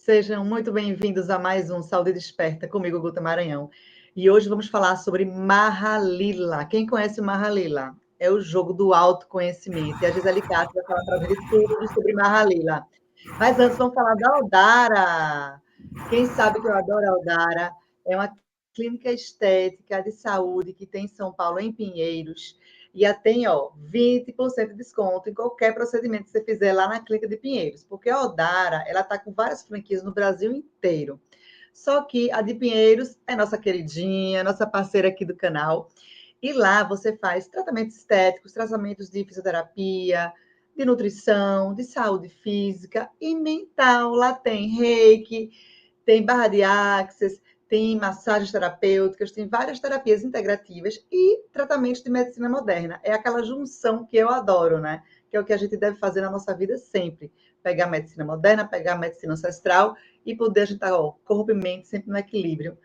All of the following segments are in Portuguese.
Sejam muito bem-vindos a mais um Saúde Desperta, comigo, Guta Maranhão. E hoje vamos falar sobre Mahalila. Quem conhece o Mahalila? É o jogo do autoconhecimento. E a Gisele Castro vai falar para a gente tudo sobre Mahalila. Mas antes, vamos falar da Aldara. Quem sabe que eu adoro a Aldara? É uma clínica estética de saúde que tem em São Paulo, em Pinheiros. E tem, 20% de desconto em qualquer procedimento que você fizer lá na Clínica de Pinheiros, porque a Odara, ela está com várias franquias no Brasil inteiro. Só que a de Pinheiros é nossa queridinha, nossa parceira aqui do canal. E lá você faz tratamentos estéticos, tratamentos de fisioterapia, de nutrição, de saúde física e mental. Lá tem reiki, tem barra de axis, tem massagens terapêuticas, tem várias terapias integrativas e tratamentos de medicina moderna. É aquela junção que eu adoro, né? Que é o que a gente deve fazer na nossa vida sempre. Pegar a medicina moderna, pegar a medicina ancestral e poder a gente estar, corpo e mente sempre no equilíbrio.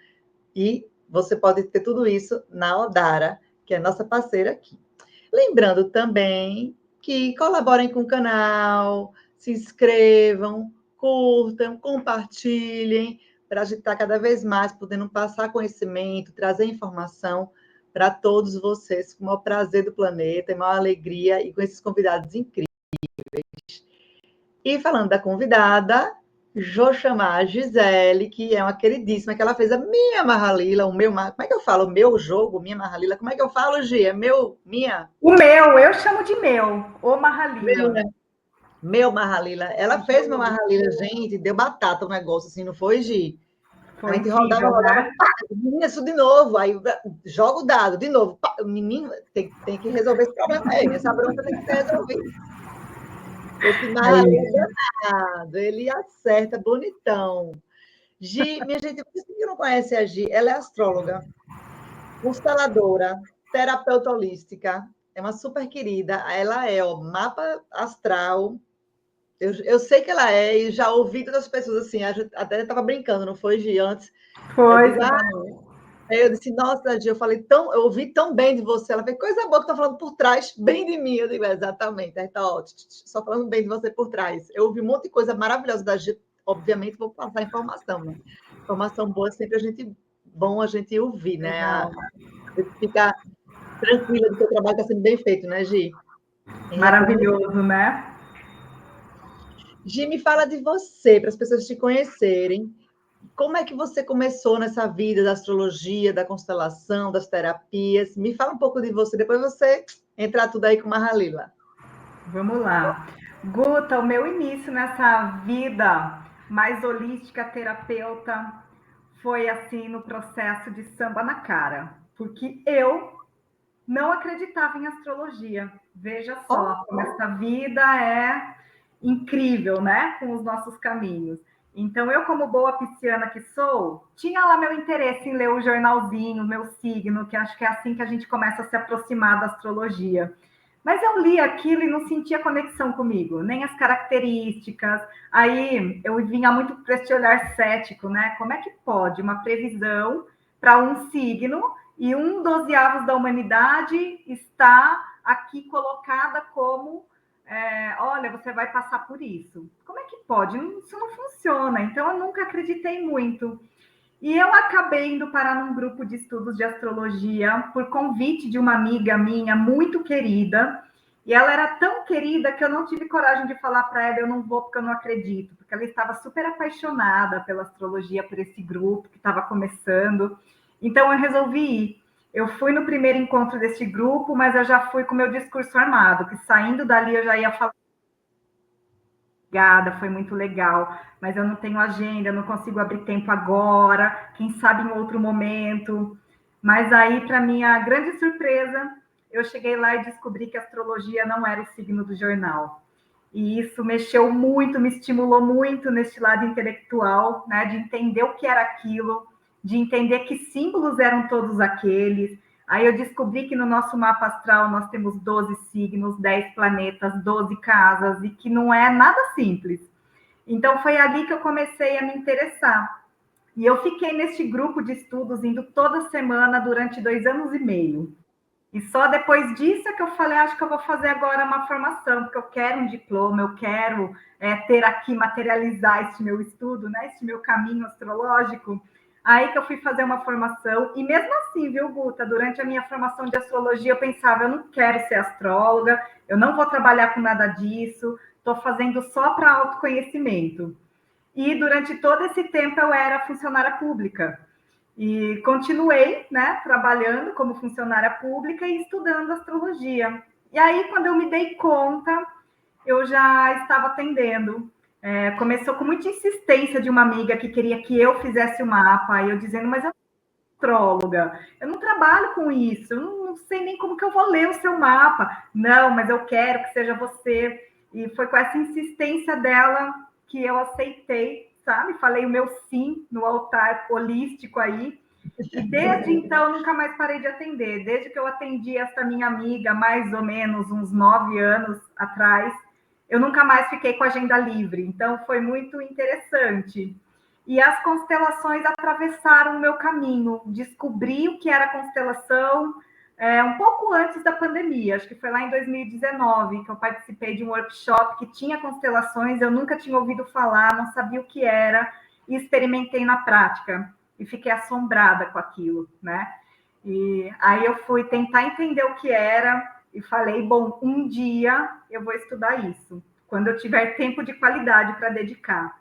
E você pode ter tudo isso na Odara, que é nossa parceira aqui. Lembrando também que colaborem com o canal, se inscrevam, curtam, compartilhem, para a gente estar cada vez mais podendo passar conhecimento, trazer informação para todos vocês, com o maior prazer do planeta, e maior alegria, e com esses convidados incríveis. E falando da convidada, vou chamar a Gisele, que é uma queridíssima, que ela fez a minha Mahalila, o meu... Como é que eu falo? O meu jogo, minha Mahalila. Como é que eu falo, Gi? É meu, minha? O meu, eu chamo de meu, o Meu, Mahalila. né? Meu Mahalila. Ela fez meu Mahalila, gente, deu batata o negócio, assim, não foi, Gi? A Foi gente rodava, incrível, né? pá, isso de novo, aí joga o dado, de novo, pá, o menino tem que resolver esse problema aí, essa bronca tem que ser resolvida. Esse É Mahalila isso. danado, ele acerta bonitão. Gi, minha gente, por que não conhece a Gi? Ela é astróloga, consteladora, terapeuta holística, é uma super querida. Ela é o mapa astral. Eu sei que ela é, e já ouvi todas as pessoas assim, até estava brincando, não foi, Gi, antes? Eu Foi, digo, aí eu disse, nossa, Gi, eu ouvi tão bem de você. Ela fez coisa boa que tá falando por trás, bem de mim. Eu digo, exatamente, aí tá ótimo, só falando bem de você por trás. Eu ouvi um monte de coisa maravilhosa da Gi, obviamente vou passar informação, né? Informação boa sempre bom a gente ouvir, né? legal. A gente ficar tranquila de que o trabalho está sendo bem feito, né, Gi? Em retorno. Maravilhoso, né? Gi, me fala de você, para as pessoas te conhecerem. Como é que você começou nessa vida da astrologia, da constelação, das terapias? Me fala um pouco de você, depois você entrar tudo aí com uma Halila. Vamos lá. Guta, o meu início nessa vida mais holística, terapeuta, foi assim no processo de samba na cara. Porque eu não acreditava em astrologia. Veja só Oh, como essa vida é incrível, né? Com os nossos caminhos. Então, eu, como boa pisciana que sou, tinha lá meu interesse em ler o jornalzinho, meu signo, que acho que é assim que a gente começa a se aproximar da astrologia. Mas eu li aquilo e não sentia conexão comigo, nem as características. Aí eu vinha muito para esse olhar cético, né? Como é que pode uma previsão para um signo e um dozeavos da humanidade está aqui colocada como olha, você vai passar por isso. Como é que pode? Isso não funciona. Então, eu nunca acreditei muito. E eu acabei indo parar num grupo de estudos de astrologia por convite de uma amiga minha muito querida. E ela era tão querida que eu não tive coragem de falar para ela, eu não vou porque eu não acredito, porque ela estava super apaixonada pela astrologia, por esse grupo que estava começando. Então eu resolvi ir. Eu fui no primeiro encontro desse grupo, mas eu já fui com o meu discurso armado, que saindo dali eu já ia falar. Obrigada, foi muito legal, mas eu não tenho agenda, eu não consigo abrir tempo agora, quem sabe em outro momento. Mas aí, para minha grande surpresa, eu cheguei lá e descobri que a astrologia não era o signo do jornal. E isso mexeu muito, me estimulou muito nesse lado intelectual, né, de entender o que era aquilo, de entender que símbolos eram todos aqueles. Aí eu descobri que no nosso mapa astral nós temos 12 signos, 10 planetas, 12 casas, e que não é nada simples. Então foi ali que eu comecei a me interessar. E eu fiquei neste grupo de estudos indo toda semana durante 2 anos e meio. E só depois disso é que eu falei, acho que eu vou fazer agora uma formação, porque eu quero um diploma, eu quero ter aqui, materializar este meu estudo, né, este meu caminho astrológico. Aí que eu fui fazer uma formação, e mesmo assim, viu, Guta, durante a minha formação de astrologia, eu pensava, eu não quero ser astróloga, eu não vou trabalhar com nada disso, estou fazendo só para autoconhecimento. E durante todo esse tempo eu era funcionária pública. E continuei, né, trabalhando como funcionária pública e estudando astrologia. E aí, quando eu me dei conta, eu já estava atendendo. Começou com muita insistência de uma amiga que queria que eu fizesse o mapa, e eu dizendo, mas eu sou astróloga, eu não trabalho com isso, eu não sei nem como que eu vou ler o seu mapa. Não, mas eu quero que seja você. E foi com essa insistência dela que eu aceitei, sabe? Falei o meu sim no altar holístico aí. E desde então, nunca mais parei de atender. Desde que eu atendi essa minha amiga, mais ou menos uns 9 anos atrás, eu nunca mais fiquei com a agenda livre. Então, foi muito interessante. E as constelações atravessaram o meu caminho. Descobri o que era constelação um pouco antes da pandemia. Acho que foi lá em 2019 que eu participei de um workshop que tinha constelações. Eu nunca tinha ouvido falar, não sabia o que era, e experimentei na prática. E fiquei assombrada com aquilo, né? E aí eu fui tentar entender o que era e falei, bom, um dia eu vou estudar isso, quando eu tiver tempo de qualidade para dedicar.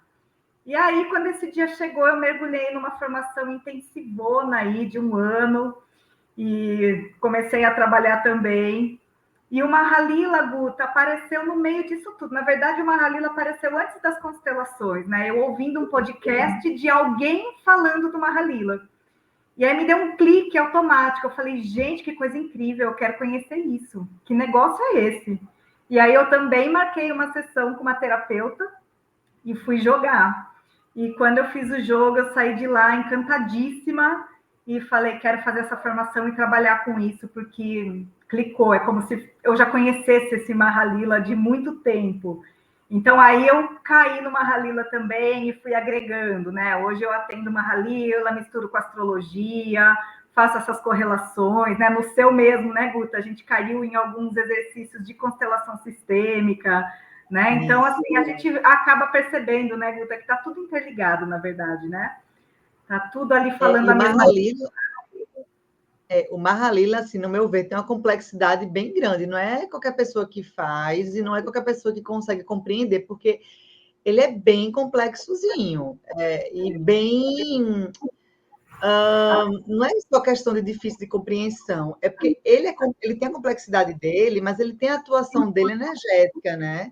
E aí, quando esse dia chegou, eu mergulhei numa formação intensivona aí de 1 ano e comecei a trabalhar também. E o Mahalila, Guta, apareceu no meio disso tudo. Na verdade, o Mahalila apareceu antes das constelações, né? Eu ouvindo um podcast de alguém falando do Mahalila. E aí me deu um clique automático. Eu falei, gente, que coisa incrível, eu quero conhecer isso. Que negócio é esse? E aí eu também marquei uma sessão com uma terapeuta e fui jogar. E quando eu fiz o jogo, eu saí de lá encantadíssima e falei, quero fazer essa formação e trabalhar com isso, porque clicou, é como se eu já conhecesse esse Mahalila de muito tempo. Então, aí eu caí no Mahalila também e fui agregando, né? Hoje eu atendo Mahalila, misturo com astrologia, faço essas correlações, né? No seu mesmo, né, Guta? A gente caiu em alguns exercícios de constelação sistêmica, né? Então, assim, a gente acaba percebendo, né, Guta, que está tudo interligado, na verdade, né? Está tudo ali falando a mesma coisa. O Mahalila, assim, no meu ver, tem uma complexidade bem grande. Não é qualquer pessoa que faz e não é qualquer pessoa que consegue compreender, porque ele é bem complexozinho e bem... não é só questão de difícil de compreensão, é porque ele tem a complexidade dele, mas ele tem a atuação dele energética, né?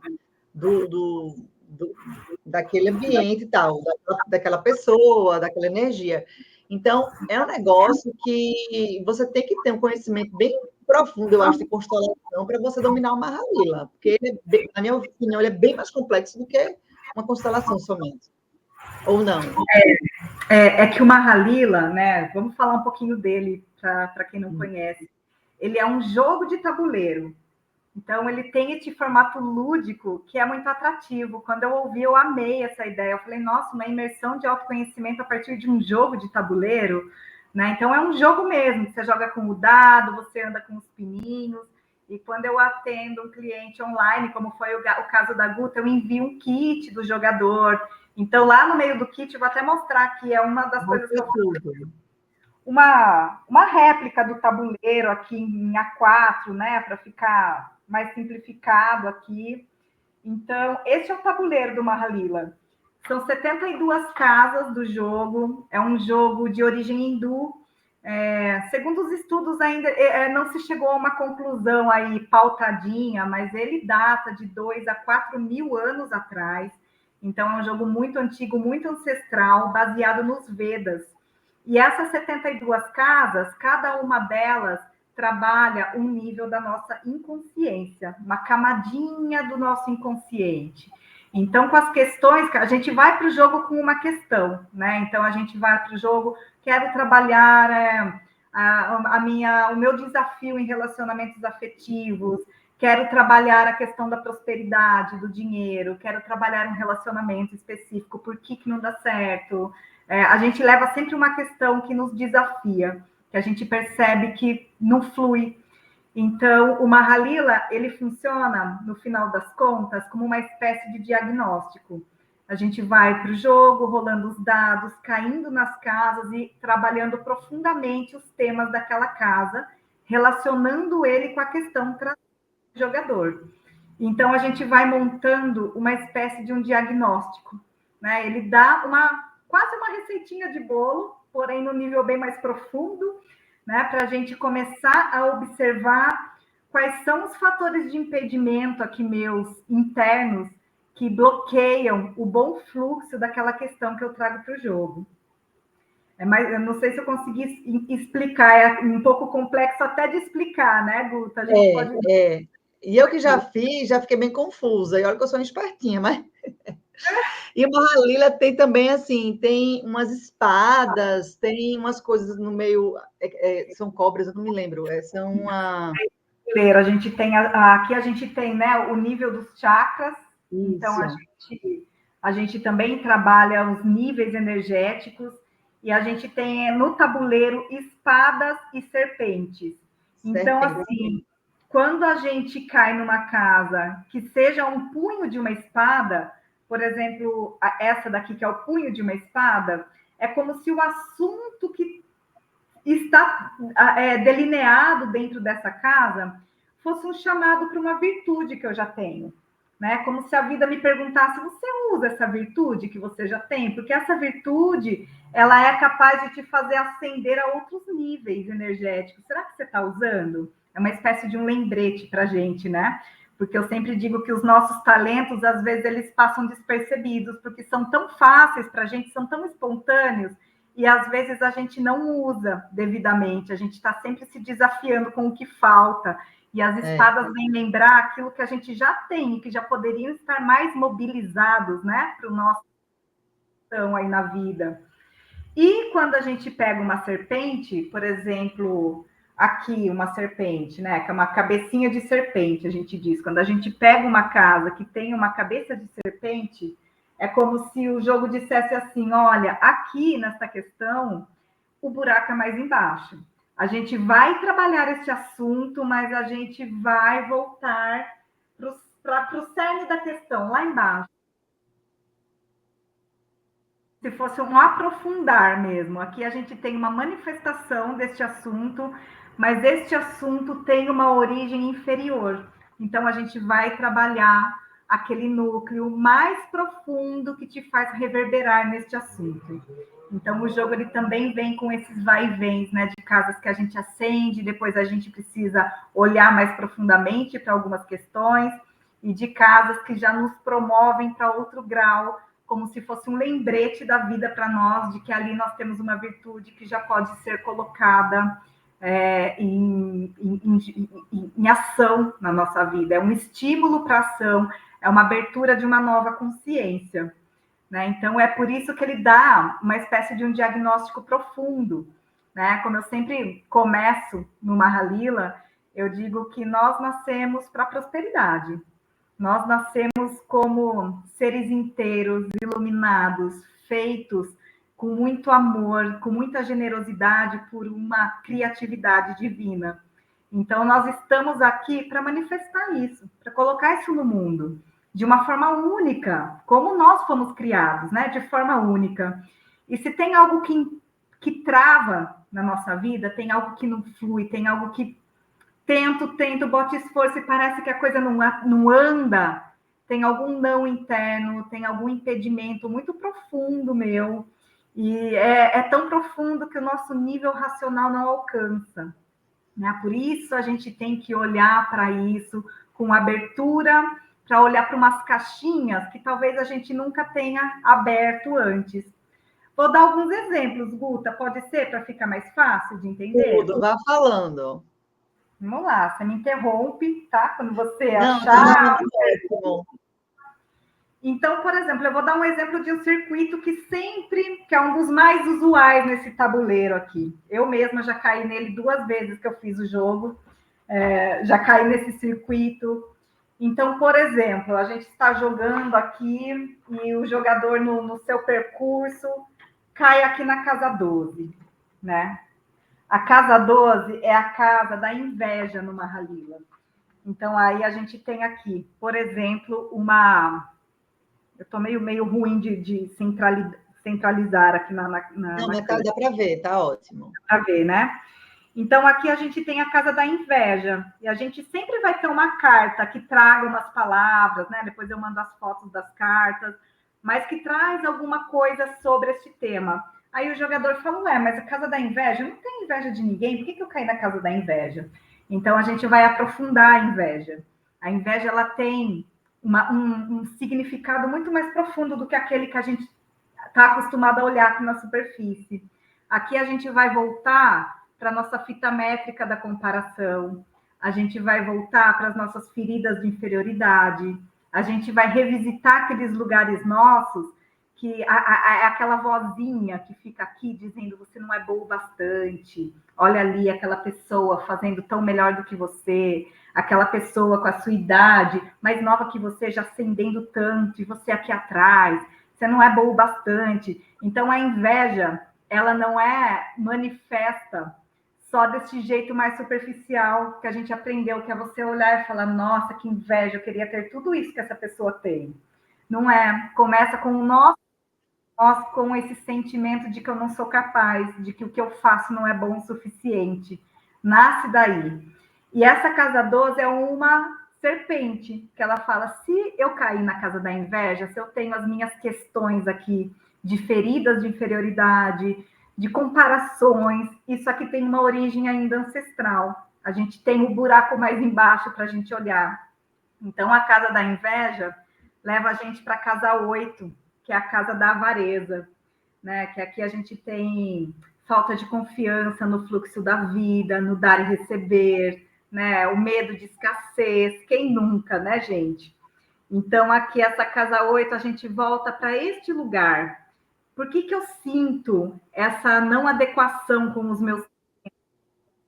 Daquele ambiente e tal, daquela pessoa, daquela energia. Então, é um negócio que você tem que ter um conhecimento bem profundo, eu acho, de constelação para você dominar o Mahalila, porque, na minha opinião, ele é bem mais complexo do que uma constelação somente. Ou não? É que o Mahalila, né? Vamos falar um pouquinho dele para quem não conhece. Ele é um jogo de tabuleiro. Então, ele tem esse formato lúdico que é muito atrativo. Quando eu ouvi, eu amei essa ideia. Eu falei, nossa, uma imersão de autoconhecimento a partir de um jogo de tabuleiro, né? Então, é um jogo mesmo. Você joga com o dado, você anda com os pininhos. E quando eu atendo um cliente online, como foi o caso da Guta, eu envio um kit do jogador. Então, lá no meio do kit, eu vou até mostrar que é uma das coisas que eu faço. Uma réplica do tabuleiro aqui em A4, né? Para ficar mais simplificado aqui. Então, esse é o tabuleiro do Mahalila. São 72 casas do jogo. É um jogo de origem hindu. Segundo os estudos, ainda não se chegou a uma conclusão aí pautadinha, mas ele data de 2 a 4 mil anos atrás. Então, é um jogo muito antigo, muito ancestral, baseado nos Vedas. E essas 72 casas, cada uma delas trabalha um nível da nossa inconsciência, uma camadinha do nosso inconsciente. Então, com as questões, a gente vai para o jogo com uma questão, né? Então, a gente vai para o jogo, quero trabalhar o meu desafio em relacionamentos afetivos, quero trabalhar a questão da prosperidade, do dinheiro, quero trabalhar um relacionamento específico, por que não dá certo? A gente leva sempre uma questão que nos desafia, que a gente percebe que não flui. Então, o Mahalila, ele funciona, no final das contas, como uma espécie de diagnóstico. A gente vai para o jogo, rolando os dados, caindo nas casas e trabalhando profundamente os temas daquela casa, relacionando ele com a questão do jogador. Então, a gente vai montando uma espécie de um diagnóstico, né? Ele dá quase uma receitinha de bolo, porém no nível bem mais profundo, né? Para a gente começar a observar quais são os fatores de impedimento aqui meus internos que bloqueiam o bom fluxo daquela questão que eu trago para o jogo. Mas eu não sei se eu consegui explicar, é um pouco complexo até de explicar, né, Guta? A gente pode... E eu que já fiz, já fiquei bem confusa. E olha que eu sou uma espertinha, mas... E o Mahalila tem também, assim, tem umas espadas, tem umas coisas no meio... são cobras, eu não me lembro. São uma... A gente tem aqui a gente tem, né, o nível dos chakras. Isso. Então a gente também trabalha os níveis energéticos e a gente tem no tabuleiro espadas e serpentes. Então, assim, quando a gente cai numa casa que seja um punho de uma espada, por exemplo, essa daqui que é o punho de uma espada, é como se o assunto que está delineado dentro dessa casa fosse um chamado para uma virtude que eu já tenho, né? Como se a vida me perguntasse: você usa essa virtude que você já tem? Porque essa virtude, ela é capaz de te fazer ascender a outros níveis energéticos. Será que você está usando? É uma espécie de um lembrete para a gente, né? Porque eu sempre digo que os nossos talentos, às vezes, eles passam despercebidos, porque são tão fáceis para a gente, são tão espontâneos, e às vezes a gente não usa devidamente, a gente está sempre se desafiando com o que falta, e as espadas vêm lembrar aquilo que a gente já tem, que já poderiam estar mais mobilizados, né, para o nosso aí na vida. E quando a gente pega uma serpente, por exemplo, aqui uma serpente, né, que é uma cabecinha de serpente, a gente diz, quando a gente pega uma casa que tem uma cabeça de serpente, é como se o jogo dissesse assim: olha, aqui nessa questão, o buraco é mais embaixo. A gente vai trabalhar este assunto, mas a gente vai voltar para o cerne da questão, lá embaixo. Se fosse um aprofundar mesmo. Aqui a gente tem uma manifestação deste assunto, mas este assunto tem uma origem inferior. Então a gente vai trabalhar aquele núcleo mais profundo que te faz reverberar neste assunto. Então o jogo ele também vem com esses vai e vens, né, de casas que a gente acende, depois a gente precisa olhar mais profundamente para algumas questões, e de casas que já nos promovem para outro grau, como se fosse um lembrete da vida para nós, de que ali nós temos uma virtude que já pode ser colocada em ação na nossa vida. É um estímulo para ação, é uma abertura de uma nova consciência, né? Então, é por isso que ele dá uma espécie de um diagnóstico profundo, né? Como eu sempre começo no Mahalila, eu digo que nós nascemos para a prosperidade. Nós nascemos como seres inteiros, iluminados, feitos com muito amor, com muita generosidade por uma criatividade divina. Então, nós estamos aqui para manifestar isso, para colocar isso no mundo, de uma forma única, como nós fomos criados, né? De forma única. E se tem algo que trava na nossa vida, tem algo que não flui, tem algo que tento, boto esforço e parece que a coisa não anda, tem algum não interno, tem algum impedimento muito profundo meu, e é tão profundo que o nosso nível racional não alcança, né? Por isso a gente tem que olhar para isso com abertura, para olhar para umas caixinhas que talvez a gente nunca tenha aberto antes. Vou dar alguns exemplos, Guta, pode ser, para ficar mais fácil de entender? Tudo, vá falando. Vamos lá, você me interrompe, tá? Quando você Não, achar. ótimo. Então, por exemplo, eu vou dar um exemplo de um circuito que é um dos mais usuais nesse tabuleiro aqui. Eu mesma já caí nele 2 vezes que eu fiz o jogo, já caí nesse circuito. Então, por exemplo, a gente está jogando aqui e o jogador no seu percurso cai aqui na casa 12, né? A casa 12 é a casa da inveja no Mahalila. Então, aí a gente tem aqui, por exemplo, eu estou meio ruim de centralizar aqui Não, na mas tá, câmera, dá para ver, tá ótimo. para ver, né? Então, aqui a gente tem a casa da inveja. E a gente sempre vai ter uma carta que traga umas palavras, né? Depois eu mando as fotos das cartas, mas que traz alguma coisa sobre este tema. Aí o jogador fala, ué, mas a casa da inveja? Eu não tenho inveja de ninguém, por que eu caí na casa da inveja? Então, a gente vai aprofundar a inveja. A inveja, ela tem um significado muito mais profundo do que aquele que a gente está acostumado a olhar aqui na superfície. Aqui a gente vai voltar para a nossa fita métrica da comparação, a gente vai voltar para as nossas feridas de inferioridade, a gente vai revisitar aqueles lugares nossos que é aquela vozinha que fica aqui dizendo você não é bom o bastante, olha ali aquela pessoa fazendo tão melhor do que você, aquela pessoa com a sua idade, mais nova que você, já ascendendo tanto, e você aqui atrás, você não é bom o bastante. Então a inveja, ela não é manifesta só desse jeito mais superficial que a gente aprendeu, que é você olhar e falar, nossa, que inveja, eu queria ter tudo isso que essa pessoa tem. Não é. Começa com o nós com esse sentimento de que eu não sou capaz, de que o que eu faço não é bom o suficiente. Nasce daí. E essa casa 12 é uma serpente, que ela fala, se eu cair na casa da inveja, se eu tenho as minhas questões aqui de feridas de inferioridade, de comparações, isso aqui tem uma origem ainda ancestral. A gente tem o buraco mais embaixo para a gente olhar. Então, a casa da inveja leva a gente para a casa 8, que é a casa da avareza, né? Que aqui a gente tem falta de confiança no fluxo da vida, no dar e receber, né? O medo de escassez, quem nunca, né, gente? Então, aqui, essa casa 8, a gente volta para este lugar. Por que eu sinto essa não adequação com os meus...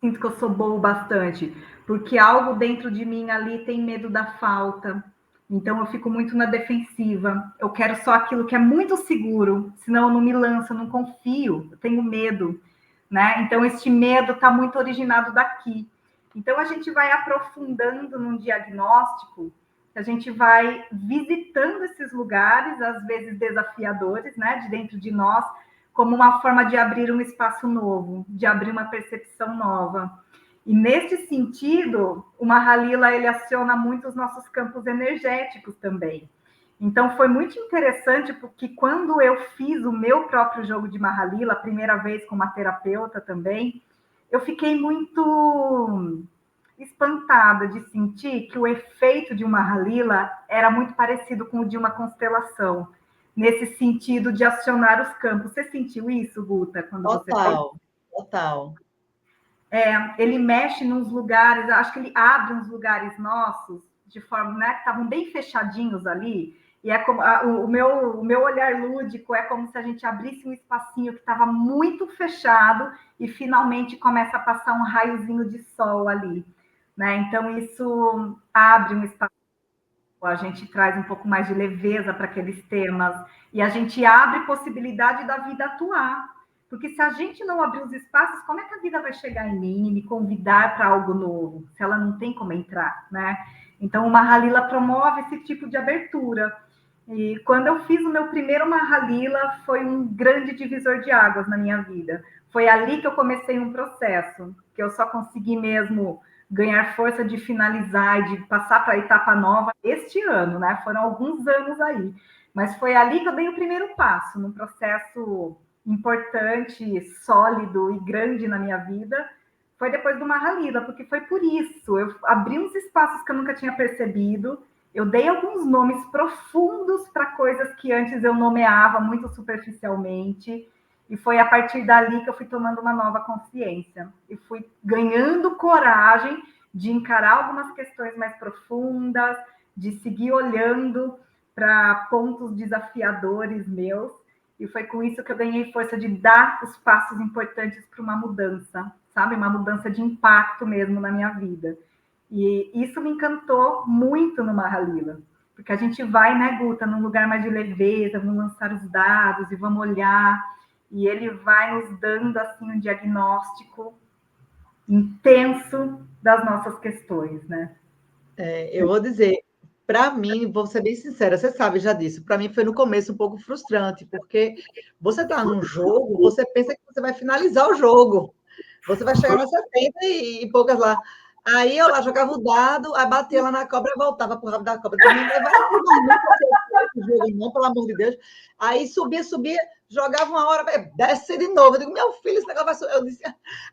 Sinto que eu sou boa bastante? Porque algo dentro de mim ali tem medo da falta. Então, eu fico muito na defensiva. Eu quero só aquilo que é muito seguro, senão eu não me lanço, eu não confio, eu tenho medo, né? Então, este medo está muito originado daqui. Então, a gente vai aprofundando num diagnóstico, a gente vai visitando esses lugares, às vezes desafiadores, né, de dentro de nós, como uma forma de abrir um espaço novo, de abrir uma percepção nova. E nesse sentido, o Mahalila, ele aciona muito os nossos campos energéticos também. Então, foi muito interessante, porque quando eu fiz o meu próprio jogo de Mahalila, a primeira vez com uma terapeuta também, eu fiquei muito espantada de sentir que o efeito de uma Mahalila era muito parecido com o de uma constelação, nesse sentido de acionar os campos. Você sentiu isso, Guta, quando você fez? Total, total. Ele mexe nos lugares, acho que ele abre uns lugares nossos de forma, né, que estavam bem fechadinhos ali, e é como o meu olhar lúdico é como se a gente abrisse um espacinho que estava muito fechado e finalmente começa a passar um raiozinho de sol ali, né? Então isso abre um espaço, a gente traz um pouco mais de leveza para aqueles temas e a gente abre possibilidade da vida atuar. Porque se a gente não abrir os espaços, como é que a vida vai chegar em mim e me convidar para algo novo, se ela não tem como entrar, né? Então, o Mahalila promove esse tipo de abertura. E quando eu fiz o meu primeiro Mahalila, foi um grande divisor de águas na minha vida. Foi ali que eu comecei um processo, que eu só consegui mesmo ganhar força de finalizar e de passar para a etapa nova este ano, né? Foram alguns anos aí. Mas foi ali que eu dei o primeiro passo, num processo importante, sólido e grande na minha vida, foi depois do Mahalila, porque foi por isso. Eu abri uns espaços que eu nunca tinha percebido, eu dei alguns nomes profundos para coisas que antes eu nomeava muito superficialmente, e foi a partir dali que eu fui tomando uma nova consciência. E fui ganhando coragem de encarar algumas questões mais profundas, de seguir olhando para pontos desafiadores meus, e foi com isso que eu ganhei força de dar os passos importantes para uma mudança, sabe? Uma mudança de impacto mesmo na minha vida. E isso me encantou muito no Mahalila, porque a gente vai, né, Guta, num lugar mais de leveza, vamos lançar os dados e vamos olhar, e ele vai nos dando, assim, um diagnóstico intenso das nossas questões, né? Eu vou dizer, para mim, vou ser bem sincera, você sabe já disso, para mim foi no começo um pouco frustrante, porque você está num jogo, você pensa que você vai finalizar o jogo, você vai chegar nas 70 e poucas lá. Aí eu lá jogava o dado, aí batia lá na cobra e voltava pro rabo da cobra. Menina, vai esse jogo, não, pelo amor de Deus. Aí subia, jogava uma hora, desce de novo. Eu digo, meu filho, esse negócio vai subir. Eu disse,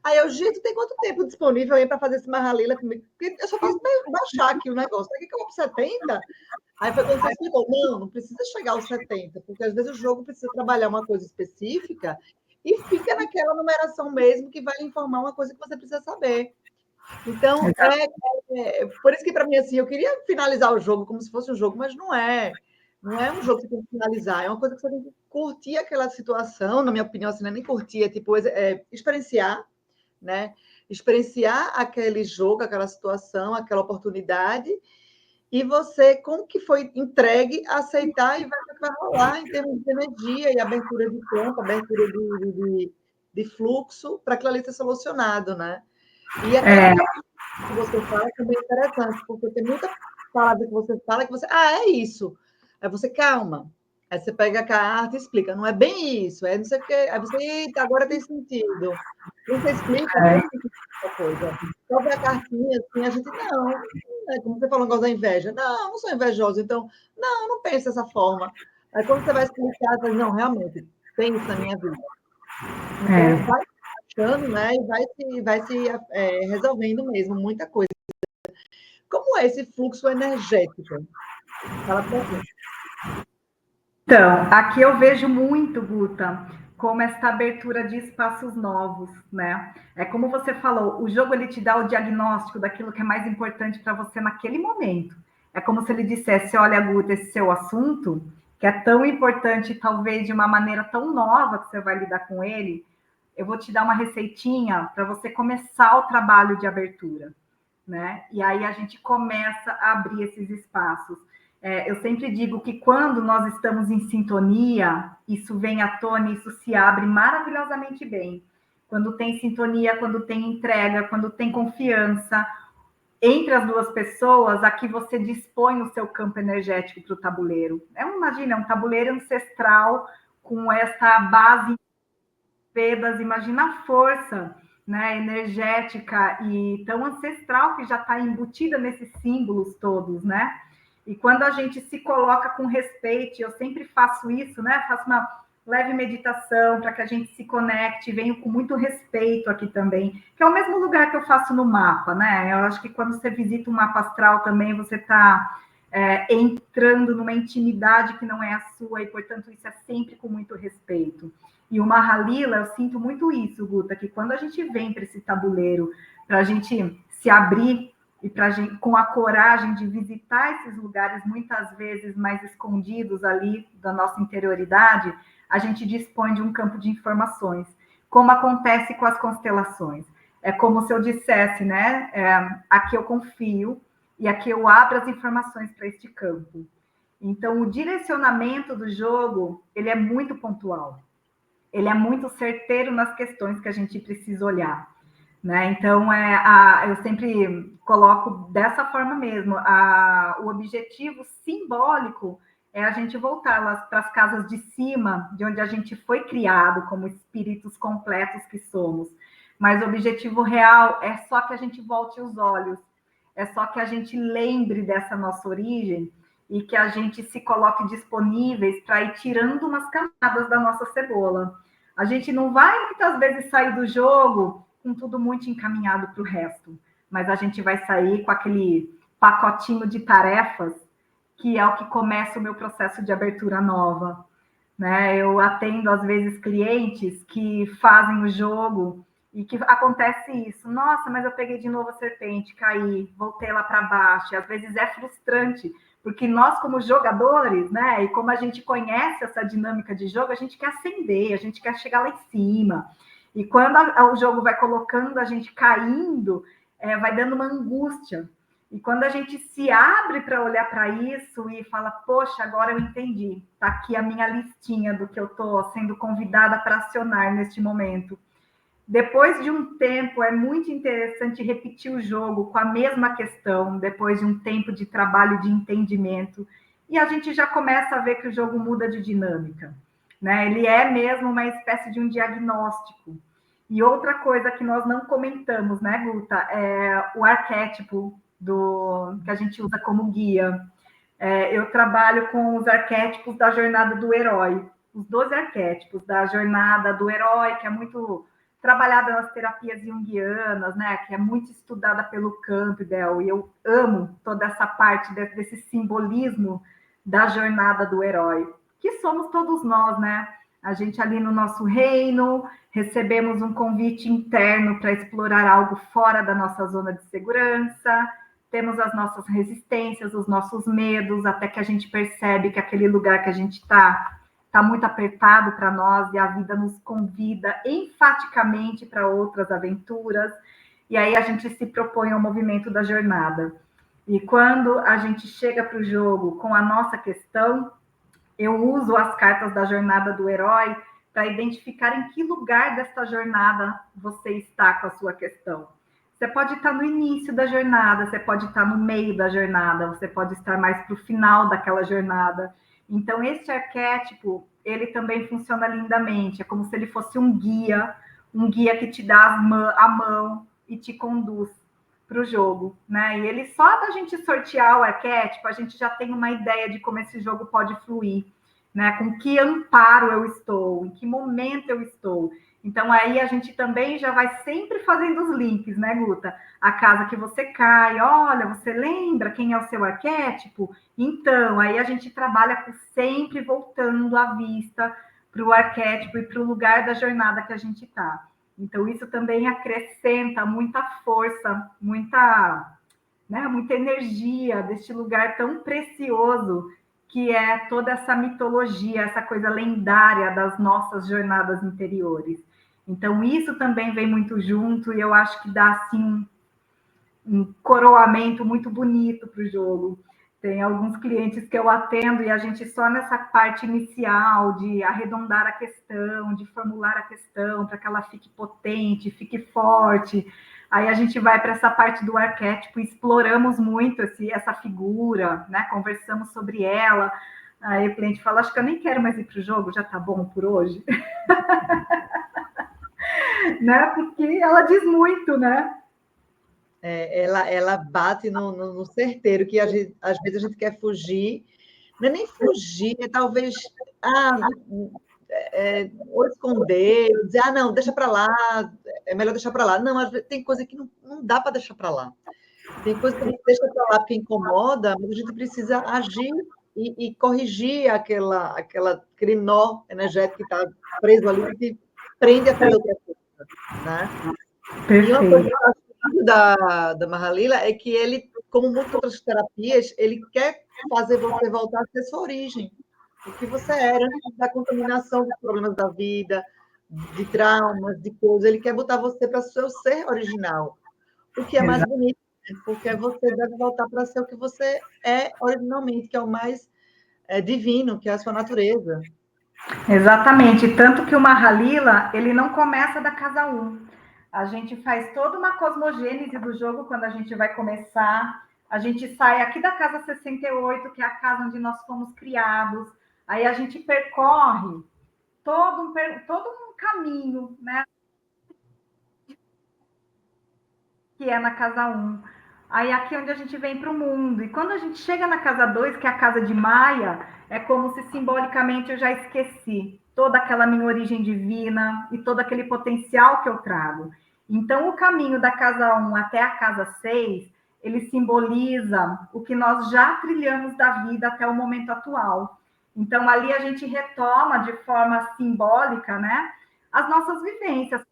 aí eu, gente, tem quanto tempo disponível aí para fazer esse Marralila comigo? Porque eu só fiz baixar aqui o negócio. Para que eu vou para 70? Aí foi quando você explicou, não precisa chegar aos 70, porque às vezes o jogo precisa trabalhar uma coisa específica e fica naquela numeração mesmo que vai informar uma coisa que você precisa saber. Então, por isso que para mim, assim, eu queria finalizar o jogo como se fosse um jogo, mas não é. Não é um jogo que você tem que finalizar, é uma coisa que você tem que curtir aquela situação, na minha opinião, assim, não é nem curtir, é tipo, experienciar, né? Experienciar aquele jogo, aquela situação, aquela oportunidade, e você, com o que foi entregue, aceitar e vai rolar em termos de energia e abertura de campo, abertura de fluxo, para aquilo ali ser solucionado, né? E aquela que você fala também é interessante, porque tem muita palavra que você fala que você, é isso. Aí você, calma. Aí você pega a carta e explica, não é bem isso, é não sei o quê. Aí você, eita, agora tem sentido. E você explica, faz sentido a coisa. Só ver a cartinha, assim, a gente, não, como você falou, um negócio da inveja. Não sou invejosa, então, não penso dessa forma. Aí quando você vai explicar, você diz, não, realmente, tem isso na minha vida. Então, vai achando, né, e vai se resolvendo mesmo muita coisa. Como é esse fluxo energético? Fala para a gente. Então, aqui eu vejo muito, Guta, como essa abertura de espaços novos, né? É como você falou, o jogo ele te dá o diagnóstico daquilo que é mais importante para você naquele momento. É como se ele dissesse, olha, Guta, esse seu assunto, que é tão importante, talvez de uma maneira tão nova que você vai lidar com ele, eu vou te dar uma receitinha para você começar o trabalho de abertura, né? E aí a gente começa a abrir esses espaços. Eu sempre digo que quando nós estamos em sintonia, isso vem à tona, isso se abre maravilhosamente bem. Quando tem sintonia, quando tem entrega, quando tem confiança entre as duas pessoas, aqui você dispõe o seu campo energético para o tabuleiro. Imagina, é um tabuleiro ancestral com essa base Vedas, imagina a força, né, energética e tão ancestral que já está embutida nesses símbolos todos, né? E quando a gente se coloca com respeito, eu sempre faço isso, né? Faço uma leve meditação para que a gente se conecte, venho com muito respeito aqui também, que é o mesmo lugar que eu faço no mapa, né? Eu acho que quando você visita um mapa astral também, você está entrando numa intimidade que não é a sua, e, portanto, isso é sempre com muito respeito. E o Mahalila, eu sinto muito isso, Guta, que quando a gente vem para esse tabuleiro, para a gente se abrir e com a coragem de visitar esses lugares, muitas vezes mais escondidos ali da nossa interioridade, a gente dispõe de um campo de informações, como acontece com as constelações. É como se eu dissesse, né? Aqui eu confio e aqui eu abro as informações para este campo. Então, o direcionamento do jogo, ele é muito pontual. Ele é muito certeiro nas questões que a gente precisa olhar, né? Então, eu sempre coloco dessa forma mesmo. O objetivo simbólico é a gente voltar lá para as casas de cima, de onde a gente foi criado como espíritos completos que somos. Mas o objetivo real é só que a gente volte os olhos, é só que a gente lembre dessa nossa origem e que a gente se coloque disponíveis para ir tirando umas camadas da nossa cebola. A gente não vai muitas vezes sair do jogo com tudo muito encaminhado para o resto, mas a gente vai sair com aquele pacotinho de tarefas que é o que começa o meu processo de abertura nova, né? Eu atendo às vezes clientes que fazem o jogo e que acontece isso. Nossa, mas eu peguei de novo a serpente, caí, voltei lá para baixo. E às vezes é frustrante, porque nós como jogadores, né? E como a gente conhece essa dinâmica de jogo, a gente quer ascender, a gente quer chegar lá em cima. E quando o jogo vai colocando a gente caindo, vai dando uma angústia. E quando a gente se abre para olhar para isso e fala, poxa, agora eu entendi, está aqui a minha listinha do que eu estou sendo convidada para acionar neste momento. Depois de um tempo, é muito interessante repetir o jogo com a mesma questão, depois de um tempo de trabalho de entendimento, e a gente já começa a ver que o jogo muda de dinâmica, né? Ele é mesmo uma espécie de um diagnóstico. E outra coisa que nós não comentamos, né, Guta, é o arquétipo que a gente usa como guia. Eu trabalho com os arquétipos da jornada do herói, os 12 arquétipos da jornada do herói, que é muito trabalhada nas terapias junguianas, né, que é muito estudada pelo Campbell, e eu amo toda essa parte desse simbolismo da jornada do herói, que somos todos nós, né? A gente ali no nosso reino, recebemos um convite interno para explorar algo fora da nossa zona de segurança, temos as nossas resistências, os nossos medos, até que a gente percebe que aquele lugar que a gente está muito apertado para nós e a vida nos convida enfaticamente para outras aventuras. E aí a gente se propõe ao movimento da jornada. E quando a gente chega para o jogo com a nossa questão, eu uso as cartas da jornada do herói para identificar em que lugar desta jornada você está com a sua questão. Você pode estar no início da jornada, você pode estar no meio da jornada, você pode estar mais para o final daquela jornada. Então, esse arquétipo, ele também funciona lindamente. É como se ele fosse um guia que te dá a mão e te conduz para o jogo, né? E ele só da gente sortear o arquétipo, a gente já tem uma ideia de como esse jogo pode fluir, né? Com que amparo eu estou, em que momento eu estou. Então, aí a gente também já vai sempre fazendo os links, né, Guta? A casa que você cai, olha, você lembra quem é o seu arquétipo? Então, aí a gente trabalha sempre voltando a vista para o arquétipo e para o lugar da jornada que a gente está. Então, isso também acrescenta muita força, muita energia deste lugar tão precioso que é toda essa mitologia, essa coisa lendária das nossas jornadas interiores. Então, isso também vem muito junto e eu acho que dá, assim, um coroamento muito bonito para o jogo. Tem alguns clientes que eu atendo e a gente só nessa parte inicial de arredondar a questão, de formular a questão para que ela fique potente, fique forte. Aí a gente vai para essa parte do arquétipo, exploramos muito essa figura, né? Conversamos sobre ela. Aí o cliente fala, acho que eu nem quero mais ir para o jogo, já tá bom por hoje. Né? Porque ela diz muito, né? Ela bate no certeiro, que às vezes a gente quer fugir, não é nem fugir, é talvez ou esconder, ou dizer, não, deixa para lá, é melhor deixar para lá. Não, às vezes, tem coisa que não dá para deixar para lá. Tem coisa que a gente deixa para lá porque incomoda, mas a gente precisa agir e corrigir aquele nó energético que está preso ali, que prende aquela outra coisa, né? Perfeito. E uma coisa que eu acho da Mahalila é que ele, como muitas outras terapias, ele quer fazer você voltar a ser sua origem, o que você era antes da contaminação dos problemas da vida, de traumas, de coisas. Ele quer botar você para o seu ser original, o que é mais bonito, né? Porque você deve voltar para ser o que você é originalmente, que é o mais divino, que é a sua natureza. Exatamente, tanto que o Mahalila, ele não começa da casa 1. A gente faz toda uma cosmogênese do jogo quando a gente vai começar. A gente sai aqui da casa 68, que é a casa onde nós fomos criados. Aí a gente percorre todo um caminho, né? Que é na casa 1. Aí aqui é onde a gente vem para o mundo. E quando a gente chega na casa 2, que é a casa de Maia, é como se simbolicamente eu já esqueci toda aquela minha origem divina e todo aquele potencial que eu trago. Então, o caminho da casa 1 até a casa 6, ele simboliza o que nós já trilhamos da vida até o momento atual. Então, ali a gente retoma de forma simbólica, né, as nossas vivências,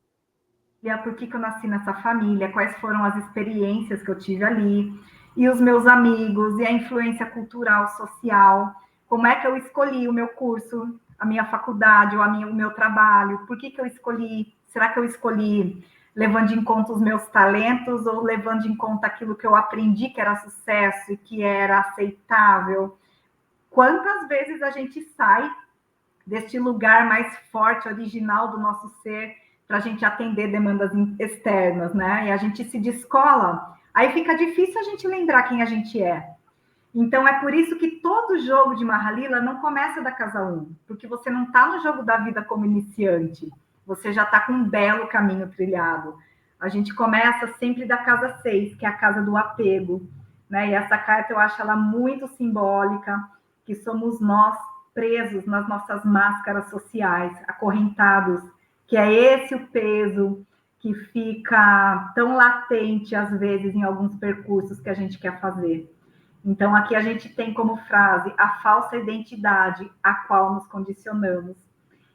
por que eu nasci nessa família, quais foram as experiências que eu tive ali, e os meus amigos, e a influência cultural, social, como é que eu escolhi o meu curso, a minha faculdade, ou o meu trabalho, por que eu escolhi, será que eu escolhi levando em conta os meus talentos, ou levando em conta aquilo que eu aprendi que era sucesso e que era aceitável? Quantas vezes a gente sai deste lugar mais forte, original do nosso ser, para a gente atender demandas externas, né? E a gente se descola, aí fica difícil a gente lembrar quem a gente é. Então, é por isso que todo jogo de Mahalila não começa da casa 1, porque você não está no jogo da vida como iniciante, você já está com um belo caminho trilhado. A gente começa sempre da casa 6, que é a casa do apego, né? E essa carta eu acho ela muito simbólica, que somos nós presos nas nossas máscaras sociais, acorrentados, que é esse o peso que fica tão latente, às vezes, em alguns percursos que a gente quer fazer. Então, aqui a gente tem como frase a falsa identidade a qual nos condicionamos.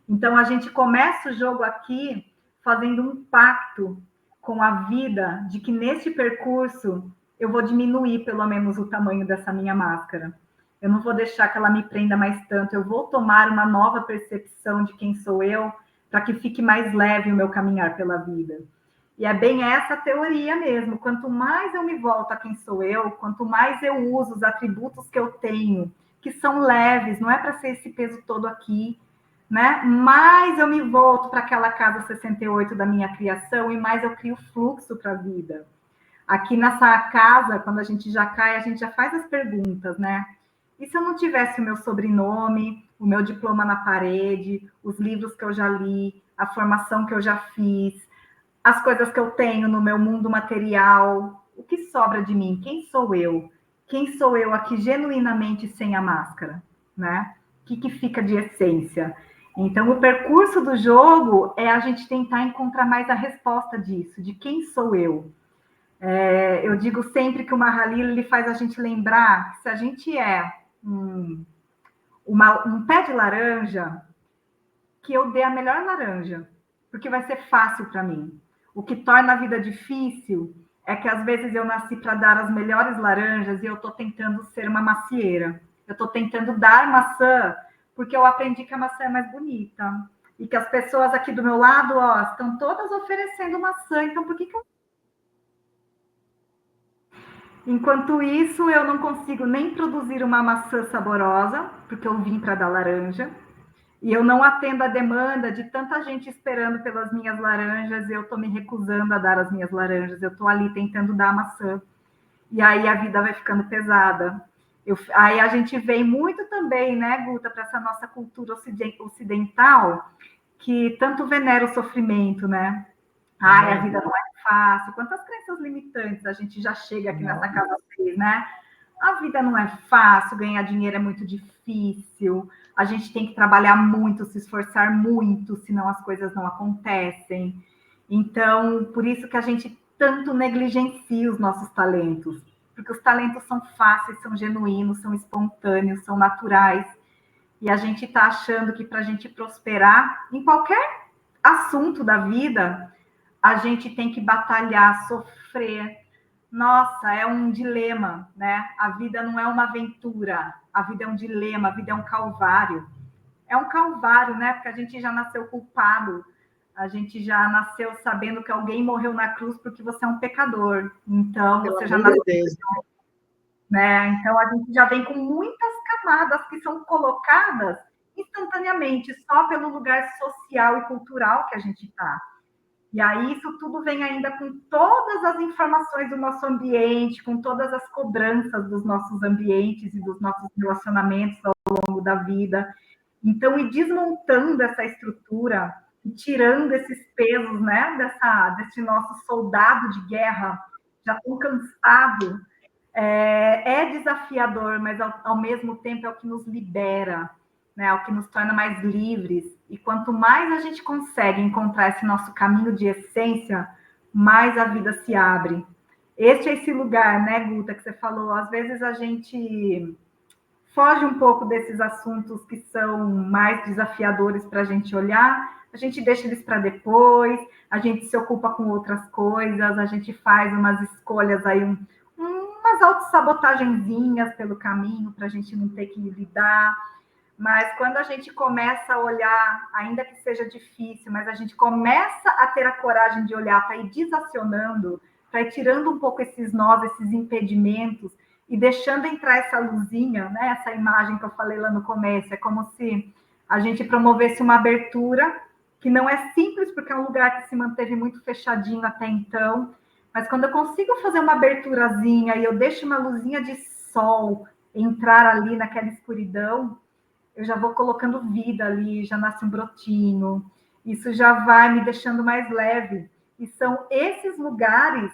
Então, a gente começa o jogo aqui fazendo um pacto com a vida de que neste percurso eu vou diminuir pelo menos o tamanho dessa minha máscara. Eu não vou deixar que ela me prenda mais tanto, eu vou tomar uma nova percepção de quem sou eu para que fique mais leve o meu caminhar pela vida. E é bem essa teoria mesmo. Quanto mais eu me volto a quem sou eu, quanto mais eu uso os atributos que eu tenho, que são leves, não é para ser esse peso todo aqui, né? Mais eu me volto para aquela casa 68 da minha criação e mais eu crio fluxo para a vida. Aqui nessa casa, quando a gente já cai, a gente já faz as perguntas, né? E se eu não tivesse o meu sobrenome, o meu diploma na parede, os livros que eu já li, a formação que eu já fiz, as coisas que eu tenho no meu mundo material, o que sobra de mim? Quem sou eu? Quem sou eu aqui genuinamente sem a máscara, né? O que fica de essência? Então, o percurso do jogo é a gente tentar encontrar mais a resposta disso, de quem sou eu. Eu digo sempre que o Mahalila ele faz a gente lembrar que se a gente é um pé de laranja, que eu dê a melhor laranja, porque vai ser fácil para mim. O que torna a vida difícil é que às vezes eu nasci para dar as melhores laranjas e eu estou tentando ser uma macieira. Eu estou tentando dar maçã porque eu aprendi que a maçã é mais bonita. E que as pessoas aqui do meu lado, ó, estão todas oferecendo maçã, então por que eu... Enquanto isso, eu não consigo nem produzir uma maçã saborosa, porque eu vim para dar laranja. E eu não atendo a demanda de tanta gente esperando pelas minhas laranjas, e eu estou me recusando a dar as minhas laranjas, eu estou ali tentando dar a maçã. E aí a vida vai ficando pesada. Aí a gente vem muito também, né, Guta, para essa nossa cultura ocidental, que tanto venera o sofrimento, né? Ai, a vida não é fácil. Quantas crenças limitantes a gente já chega aqui nessa casa 6, né? A vida não é fácil, ganhar dinheiro é muito difícil, a gente tem que trabalhar muito, se esforçar muito, senão as coisas não acontecem. Então, por isso que a gente tanto negligencia os nossos talentos, porque os talentos são fáceis, são genuínos, são espontâneos, são naturais, e a gente está achando que para a gente prosperar em qualquer assunto da vida, a gente tem que batalhar, sofrer. Nossa, é um dilema, né? A vida não é uma aventura, a vida é um dilema, a vida é um calvário. É um calvário, né? Porque a gente já nasceu culpado, a gente já nasceu sabendo que alguém morreu na cruz porque você é um pecador. Então, você já nasceu, né? Então, a gente já vem com muitas camadas que são colocadas instantaneamente, só pelo lugar social e cultural que a gente está. E aí isso tudo vem ainda com todas as informações do nosso ambiente, com todas as cobranças dos nossos ambientes e dos nossos relacionamentos ao longo da vida. Então, ir desmontando essa estrutura, tirando esses pesos, né, desse nosso soldado de guerra, já tão cansado, é desafiador, mas ao mesmo tempo é o que nos libera, né? É o que nos torna mais livres. E quanto mais a gente consegue encontrar esse nosso caminho de essência, mais a vida se abre. Este é esse lugar, né, Guta, que você falou. Às vezes a gente foge um pouco desses assuntos que são mais desafiadores para a gente olhar, a gente deixa eles para depois, a gente se ocupa com outras coisas, a gente faz umas escolhas aí, umas autossabotagenzinhas pelo caminho para a gente não ter que lidar. Mas quando a gente começa a olhar, ainda que seja difícil, mas a gente começa a ter a coragem de olhar para ir desacionando, para ir tirando um pouco esses nós, esses impedimentos, e deixando entrar essa luzinha, né? Essa imagem que eu falei lá no começo, é como se a gente promovesse uma abertura que não é simples, porque é um lugar que se manteve muito fechadinho até então, mas quando eu consigo fazer uma aberturazinha e eu deixo uma luzinha de sol entrar ali naquela escuridão, eu já vou colocando vida ali, já nasce um brotinho, isso já vai me deixando mais leve. E são esses lugares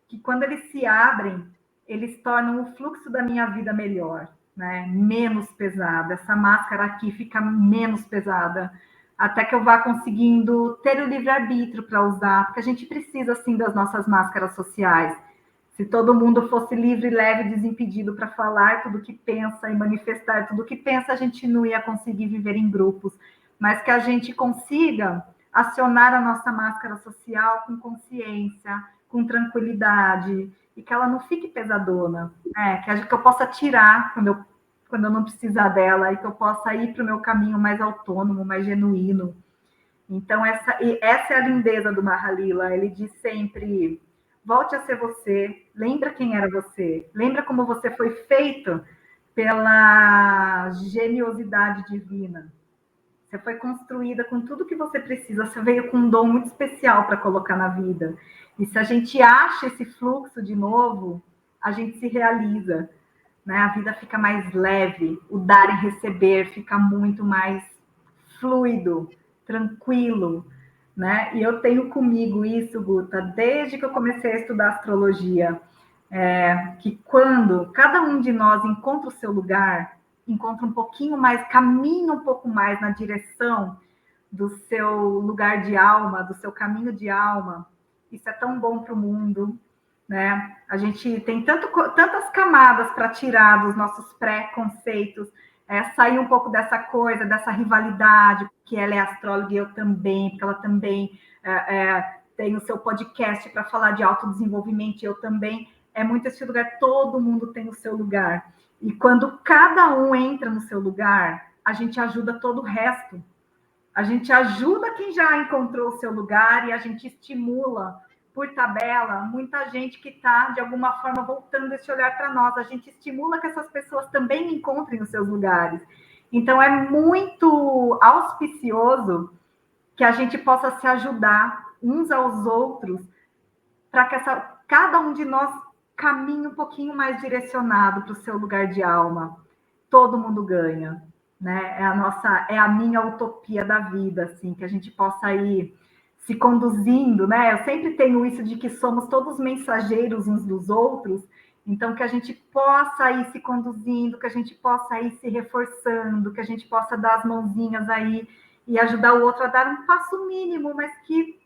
que, quando eles se abrem, eles tornam o fluxo da minha vida melhor, né? Menos pesada. Essa máscara aqui fica menos pesada, até que eu vá conseguindo ter o livre-arbítrio para usar, porque a gente precisa, sim, das nossas máscaras sociais. Se todo mundo fosse livre, leve, desimpedido para falar tudo o que pensa e manifestar tudo o que pensa, a gente não ia conseguir viver em grupos, mas que a gente consiga acionar a nossa máscara social com consciência, com tranquilidade, e que ela não fique pesadona, que eu possa tirar quando eu não precisar dela, e que eu possa ir para o meu caminho mais autônomo, mais genuíno. Então, essa é a lindeza do Mahalila. Ele diz sempre: volte a ser você, lembra quem era você, lembra como você foi feito pela geniosidade divina. Você foi construída com tudo que você precisa, você veio com um dom muito especial para colocar na vida. E se a gente acha esse fluxo de novo, a gente se realiza, né? A vida fica mais leve, o dar e receber fica muito mais fluido, tranquilo, né? E eu tenho comigo isso, Guta, desde que eu comecei a estudar astrologia, que quando cada um de nós encontra o seu lugar, encontra um pouquinho mais, caminha um pouco mais na direção do seu lugar de alma, do seu caminho de alma, isso é tão bom para o mundo, né? A gente tem tantas camadas para tirar dos nossos pré-conceitos, sair um pouco dessa coisa, dessa rivalidade, que ela é astróloga e eu também, porque ela também tem o seu podcast para falar de autodesenvolvimento, e eu também. É muito esse lugar, todo mundo tem o seu lugar. E quando cada um entra no seu lugar, a gente ajuda todo o resto. A gente ajuda quem já encontrou o seu lugar e a gente estimula, por tabela, muita gente que está, de alguma forma, voltando esse olhar para nós. A gente estimula que essas pessoas também encontrem os seus lugares. Então, é muito auspicioso que a gente possa se ajudar uns aos outros para que cada um de nós caminhe um pouquinho mais direcionado para o seu lugar de alma. Todo mundo ganha, né? É a minha utopia da vida, assim, que a gente possa ir se conduzindo, né? Eu sempre tenho isso de que somos todos mensageiros uns dos outros, então que a gente possa ir se conduzindo, que a gente possa ir se reforçando, que a gente possa dar as mãozinhas aí e ajudar o outro a dar um passo mínimo, mas que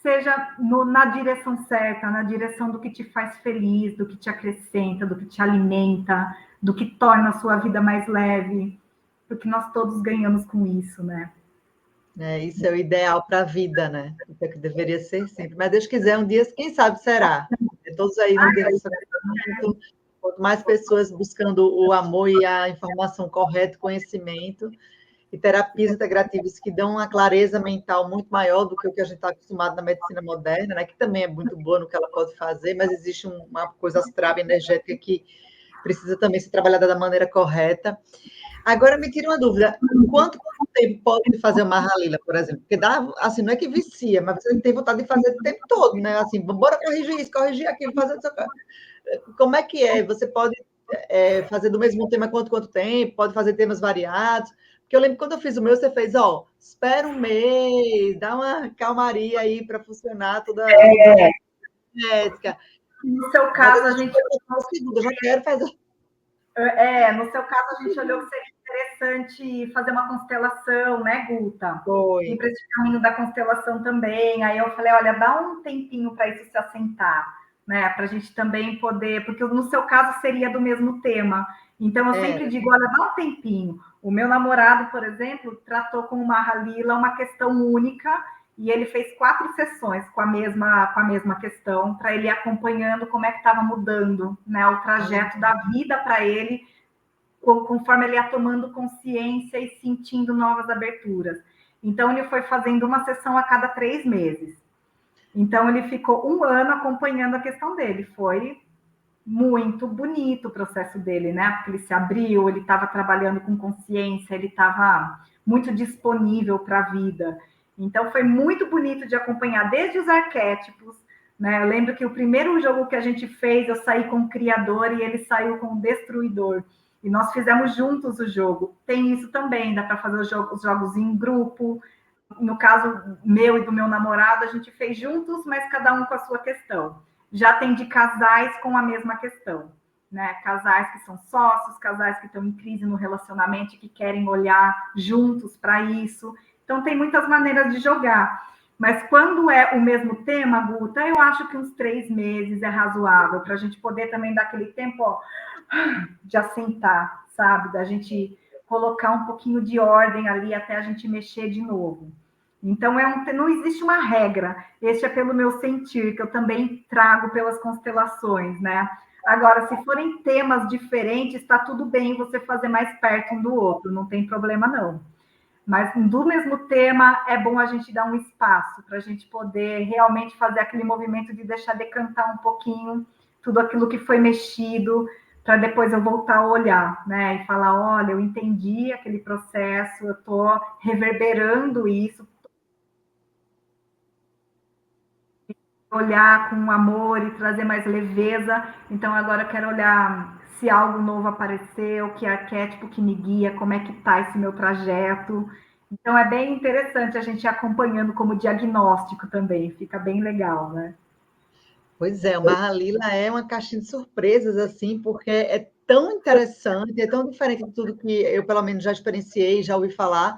seja na direção certa, na direção do que te faz feliz, do que te acrescenta, do que te alimenta, do que torna a sua vida mais leve, porque nós todos ganhamos com isso, né? Isso é o ideal para a vida, né? Isso é que deveria ser sempre. Mas Deus quiser, um dia, quem sabe será. Todos aí no direcionamento, quanto mais pessoas buscando o amor e a informação correta, conhecimento, e terapias integrativas que dão uma clareza mental muito maior do que o que a gente está acostumado na medicina moderna, né? Que também é muito boa no que ela pode fazer, mas existe uma coisa astral energética que precisa também ser trabalhada da maneira correta. Agora me tira uma dúvida: quanto tempo pode fazer uma Mahalila, por exemplo? Porque dá, assim, não é que vicia, mas você tem vontade de fazer o tempo todo, né? Assim, bora corrigir isso, corrigir aquilo, fazer isso. Como é que é? Você pode fazer do mesmo tema quanto tempo? Pode fazer temas variados? Porque eu lembro que quando eu fiz o meu, você fez, espera um mês, dá uma calmaria aí para funcionar toda a médica. No seu caso, a gente. Eu já quero fazer. No seu caso, a gente olhou que seria interessante fazer uma constelação, né, Guta? Foi. Ir para esse caminho da constelação também. Aí eu falei, olha, dá um tempinho para isso se assentar, né? Para a gente também poder, porque no seu caso seria do mesmo tema. Então eu sempre digo, olha, dá um tempinho. O meu namorado, por exemplo, tratou com o Mahalila uma questão única, e ele fez 4 sessões com a mesma questão, para ele ir acompanhando como é que estava mudando, né, o trajeto da vida para ele, conforme ele ia tomando consciência e sentindo novas aberturas. Então, ele foi fazendo uma sessão a cada 3 meses. Então, ele ficou 1 ano acompanhando a questão dele. Foi muito bonito o processo dele, né? Porque ele se abriu, ele estava trabalhando com consciência, ele estava muito disponível para a vida. Então, foi muito bonito de acompanhar, desde os arquétipos, né? Eu lembro que o primeiro jogo que a gente fez, eu saí com o criador e ele saiu com o destruidor. E nós fizemos juntos o jogo. Tem isso também, dá para fazer os jogos em grupo. No caso meu e do meu namorado, a gente fez juntos, mas cada um com a sua questão. Já tem de casais com a mesma questão, né? Casais que são sócios, casais que estão em crise no relacionamento, que querem olhar juntos para isso. Então, tem muitas maneiras de jogar. Mas quando é o mesmo tema, Guta, eu acho que uns 3 meses é razoável, para a gente poder também dar aquele tempo, ó, de assentar, sabe? Da gente colocar um pouquinho de ordem ali até a gente mexer de novo. Então, não existe uma regra. Este é pelo meu sentir, que eu também trago pelas constelações, né? Agora, se forem temas diferentes, está tudo bem você fazer mais perto um do outro, não tem problema, não. Mas do mesmo tema, é bom a gente dar um espaço para a gente poder realmente fazer aquele movimento de deixar decantar um pouquinho tudo aquilo que foi mexido, para depois eu voltar a olhar, né? E falar, olha, eu entendi aquele processo, eu estou reverberando isso, olhar com amor e trazer mais leveza. Então, agora eu quero olhar se algo novo apareceu, que arquétipo que me guia, como é que está esse meu trajeto. Então, é bem interessante a gente ir acompanhando como diagnóstico também, fica bem legal, né? Pois é, o Mahalila é uma caixinha de surpresas, assim, porque é tão interessante, é tão diferente de tudo que eu, pelo menos, já experienciei, já ouvi falar,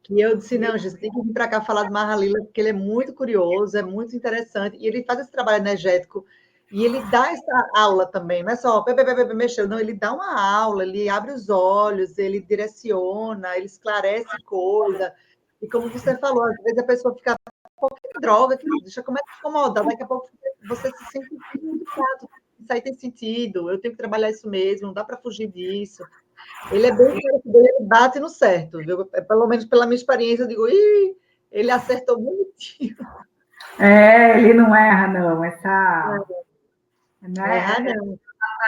que eu disse, não, gente, tem que vir para cá falar do Mahalila, porque ele é muito curioso, é muito interessante, e ele faz esse trabalho energético, e ele dá essa aula também, não é só mexer, não, ele dá uma aula, ele abre os olhos, ele direciona, ele esclarece coisa, e como você falou, às vezes a pessoa fica, pô, que droga, que deixa começa a incomodar, daqui a pouco você se sente muito chato, isso aí tem sentido, eu tenho que trabalhar isso mesmo, não dá para fugir disso. Ele é bem parecido, ele bate no certo, viu? Pelo menos pela minha experiência, eu digo, ih, ele acertou bonitinho. Ele não erra, não. Essa, Não né, erra, não.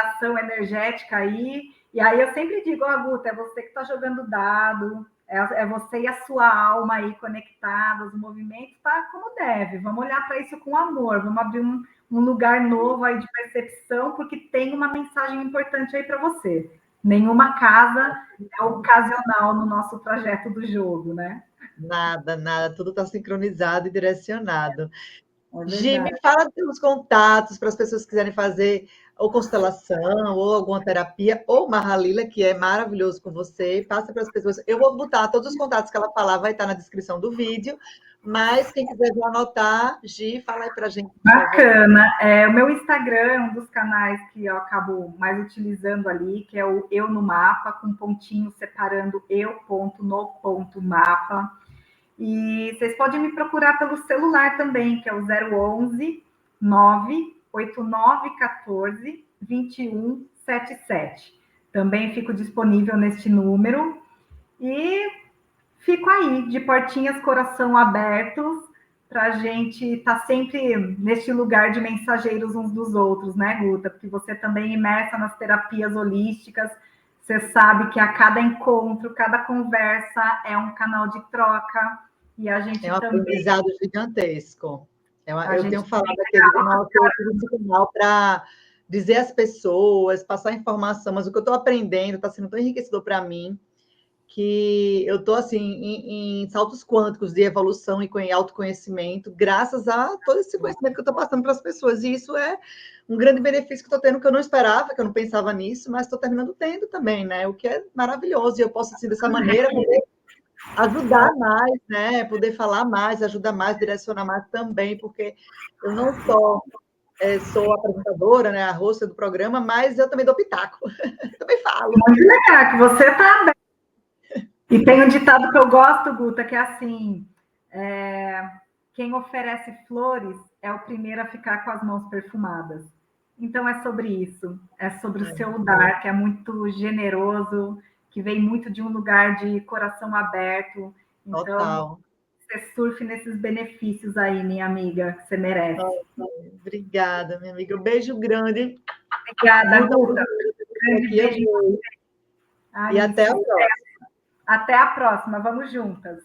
ação energética aí. E aí eu sempre digo, ó, Guta, é você que está jogando dado, é você e a sua alma aí conectadas, o movimento está como deve. Vamos olhar para isso com amor, vamos abrir um lugar novo aí de percepção, porque tem uma mensagem importante aí para você. Nenhuma casa é ocasional no nosso trajeto do jogo, né? Nada, nada, tudo está sincronizado e direcionado. É Gi, verdade. me fala dos contatos para as pessoas que quiserem fazer ou constelação, ou alguma terapia, ou Mahalila, que é maravilhoso com você. Passa para as pessoas. Eu vou botar todos os contatos que ela falar, vai estar na descrição do vídeo. Mas quem quiser já anotar, Gi, fala aí para a gente, por favor. Bacana. O meu Instagram é um dos canais que eu acabo mais utilizando ali, que é o Eu no Mapa, com pontinho separando eu ponto no ponto mapa. E vocês podem me procurar pelo celular também, que é o 011 98914 2177. Também fico disponível neste número. E fico aí, de portinhas, coração abertos, para a gente estar sempre neste lugar de mensageiros uns dos outros, né, Guta? Porque você também é imersa nas terapias holísticas, você sabe que a cada encontro, cada conversa é um canal de troca, e a É gente um também. aprendizado gigantesco. A Eu gente tenho falado aqui, eu digo, nossa, eu fiz esse canal para dizer às pessoas, passar informação, mas o que eu estou aprendendo está sendo tão enriquecedor para mim, que eu estou assim, em saltos quânticos de evolução e em autoconhecimento, graças a todo esse conhecimento que eu estou passando para as pessoas. E isso é um grande benefício que estou tendo, que eu não esperava, que eu não pensava nisso, mas estou terminando tendo também, né? O que é maravilhoso. E eu posso, assim, dessa maneira, poder ajudar mais, né? Poder falar mais, ajudar mais, direcionar mais também, porque eu não só sou apresentadora, né, a host do programa, mas eu também dou pitaco, também falo. muito legal que você está. E tem um ditado que eu gosto, Guta, que é assim: quem oferece flores é o primeiro a ficar com as mãos perfumadas. Então é sobre isso, é sobre o seu dar, que é muito generoso, que vem muito de um lugar de coração aberto. Então, Total. você surfe nesses benefícios aí, minha amiga, que você merece. Obrigada, minha amiga. Um beijo grande. Obrigada, Muito Guta. obrigada Grande aqui. beijo. E Aí, até a próxima. até a próxima. Vamos juntas.